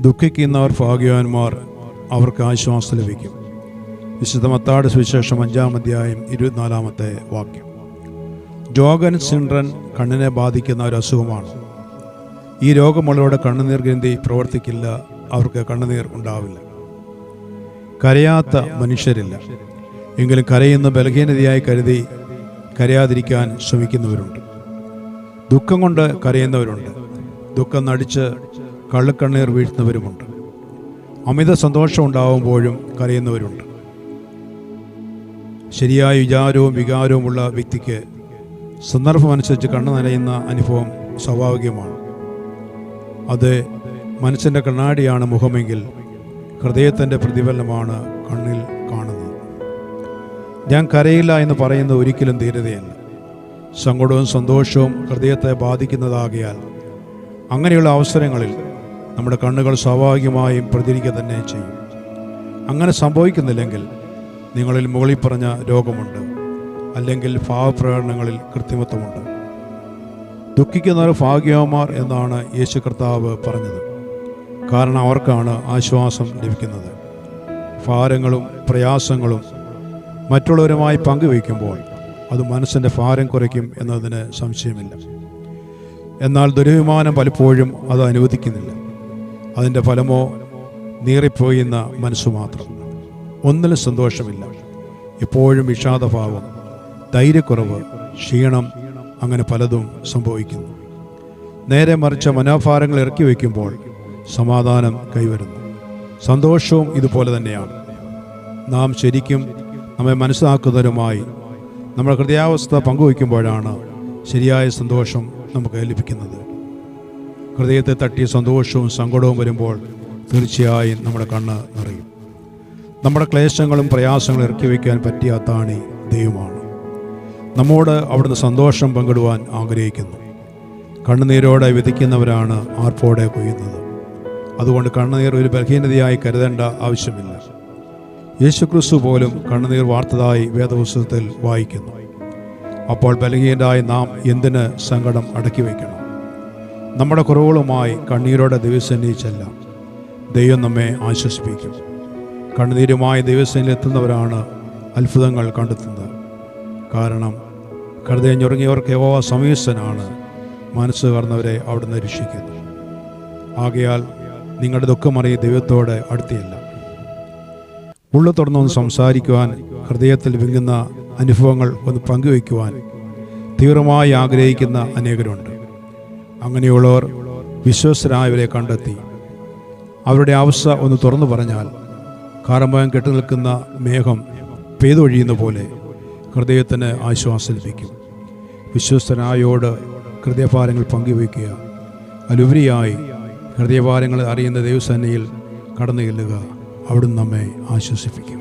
ദുഃഖിക്കുന്നവർ ഭാഗ്യവാന്മാർ, അവർക്ക് ആശ്വാസം ലഭിക്കും. വിശുദ്ധ മത്തായിയുടെ സുവിശേഷം 5-ാം അധ്യായം 24-ാമത്തെ വാക്യം. ജോഗൻ സിൻഡ്രൻ കണ്ണിനെ ബാധിക്കുന്ന ഒരു അസുഖമാണ്. ഈ രോഗമുള്ളവരുടെ കണ്ണുനീർ ഗ്രന്ഥി പ്രവർത്തിക്കില്ല, അവർക്ക് കണ്ണുനീർ ഉണ്ടാവില്ല. കരയാത്ത മനുഷ്യരില്ല, എങ്കിലും കരയുന്ന ബലഹീനതയായി കരുതി കരയാതിരിക്കാൻ ശ്രമിക്കുന്നവരുണ്ട്. ദുഃഖം കൊണ്ട് കരയുന്നവരുണ്ട്, ദുഃഖം നടിച്ച് കള്ളുകണ്ണീർ വീഴ്ത്തുന്നവരുമുണ്ട്. അമിത സന്തോഷം ഉണ്ടാവുമ്പോഴും കരയുന്നവരുണ്ട്. ശരിയായ വിചാരവും വികാരവുമുള്ള വ്യക്തിക്ക് സന്ദർഭമനുസരിച്ച് കണ്ണു നനയുന്ന അനുഭവം സ്വാഭാവികമാണ്. അത് മനസ്സിൻ്റെ കണ്ണാടിയാണ് മുഖമെങ്കിൽ ഹൃദയത്തിൻ്റെ പ്രതിഫലനമാണ് കണ്ണിൽ കാണുന്നത്. ഞാൻ കരയില്ല എന്ന് പറയുന്നത് ഒരിക്കലും ധീരതയല്ല. സങ്കടവും സന്തോഷവും ഹൃദയത്തെ ബാധിക്കുന്നതാകിയാൽ അങ്ങനെയുള്ള അവസരങ്ങളിൽ നമ്മുടെ കണ്ണുകൾ സ്വാഭാവികമായും പ്രതികരിക്കുക തന്നെ ചെയ്യും. അങ്ങനെ സംഭവിക്കുന്നില്ലെങ്കിൽ നിങ്ങളിൽ മുകളിൽ പറഞ്ഞ രോഗമുണ്ട്, അല്ലെങ്കിൽ ഭാവപ്രകടനങ്ങളിൽ കൃത്രിമത്വമുണ്ട്. ദുഃഖിക്കുന്നവർ ഭാഗ്യവാന്മാർ എന്നാണ് യേശു കർത്താവ് പറഞ്ഞത്. കാരണം അവർക്കാണ് ആശ്വാസം ലഭിക്കുന്നത്. ഭാരങ്ങളും പ്രയാസങ്ങളും മറ്റുള്ളവരുമായി പങ്കുവയ്ക്കുമ്പോൾ അത് മനസ്സിൻ്റെ ഭാരം കുറയ്ക്കും എന്നതിന് സംശയമില്ല. എന്നാൽ ദുരഭിമാനം പലപ്പോഴും അത് അനുവദിക്കുന്നില്ല. അതിൻ്റെ ഫലമോ നീറിപ്പോയുന്ന മനസ്സു മാത്രം. ഒന്നിലും സന്തോഷമില്ല, എപ്പോഴും വിഷാദഭാവം, ധൈര്യക്കുറവ്, ക്ഷീണം, അങ്ങനെ പലതും സംഭവിക്കുന്നു. നേരെ മറിച്ച മനോഭാരങ്ങൾ ഇറക്കി വയ്ക്കുമ്പോൾ സമാധാനം കൈവരുന്നു. സന്തോഷവും ഇതുപോലെ തന്നെയാണ്. നാം ശരിക്കും നമ്മെ മനസ്സിലാക്കുന്നവരുമായി നമ്മുടെ ഹൃദയാവസ്ഥ പങ്കുവയ്ക്കുമ്പോഴാണ് ശരിയായ സന്തോഷം നമുക്ക് ലഭിക്കുന്നത്. ഹൃദയത്തെ തട്ടിയ സന്തോഷവും സങ്കടവും വരുമ്പോൾ തീർച്ചയായും നമ്മുടെ കണ്ണ് നിറയും. നമ്മുടെ ക്ലേശങ്ങളും പ്രയാസങ്ങളും ഇറക്കി വയ്ക്കാൻ പറ്റിയ അത്താണി ദൈവമാണ്. നമ്മോട് അവിടുന്ന് സന്തോഷം പങ്കിടുവാൻ ആഗ്രഹിക്കുന്നു. കണ്ണുനീരോടെ വിധിക്കുന്നവരാണ് ആർപ്പോടെ കൊയ്യുന്നത്. അതുകൊണ്ട് കണ്ണുനീർ ഒരു ബലഹീനതയായി കരുതേണ്ട ആവശ്യമില്ല. യേശുക്രിസ്തു പോലും കണ്ണുനീർ വാർത്തതായി വേദപുസ്തകത്തിൽ വായിക്കുന്നു. അപ്പോൾ ബലഹീനരായ നാം എന്തിന് സങ്കടം അടക്കി വയ്ക്കണം? നമ്മുടെ കുറവുകളുമായി കണ്ണീരോടെ ദൈവസന്നിധിയിൽ ചെല്ലാം. ദൈവം നമ്മെ ആശ്വസിപ്പിക്കും. കണ്ണുനീരുമായി ദൈവസന്നിധിയിൽ എത്തുന്നവരാണ് അത്ഭുതങ്ങൾ കണ്ടെത്തുന്നത്. കാരണം ഹൃദയം ഞൊറുങ്ങിയവർക്ക് യഹോവ സമീപസ്ഥനാണ്, മനസ്സ് കവർന്നവരെ അവിടുന്ന് രക്ഷിക്കുന്നു. ആകയാൽ നിങ്ങളുടെ ദുഃഖമറിയ ദൈവത്തോട് അടുത്തിയല്ല. ഉള്ളു തുറന്നൊന്ന് സംസാരിക്കുവാൻ, ഹൃദയത്തിൽ വിങ്ങുന്ന അനുഭവങ്ങൾ ഒന്ന് പങ്കുവയ്ക്കുവാൻ തീവ്രമായി ആഗ്രഹിക്കുന്ന അനേകരുണ്ട്. അങ്ങനെയുള്ളവർ വിശ്വസ്തരായവരെ കണ്ടെത്തി അവരുടെ അവസ്ഥ ഒന്ന് തുറന്നു പറഞ്ഞാൽ കാർമേഘം കെട്ടുനിൽക്കുന്ന മേഘം പെയ്തൊഴിയുന്ന പോലെ ഹൃദയത്തിന് ആശ്വാസം ലഭിക്കും. വിശ്വസ്തനായോട് ഹൃദയഭാരങ്ങൾ പങ്കുവയ്ക്കുക. അതിലുപരിയായി ഹൃദയഭാരങ്ങൾ അറിയുന്ന ദൈവസന്നിധിയിൽ കടന്നു ചെല്ലുക. അവിടുന്ന് നമ്മെ ആശ്വസിപ്പിക്കും.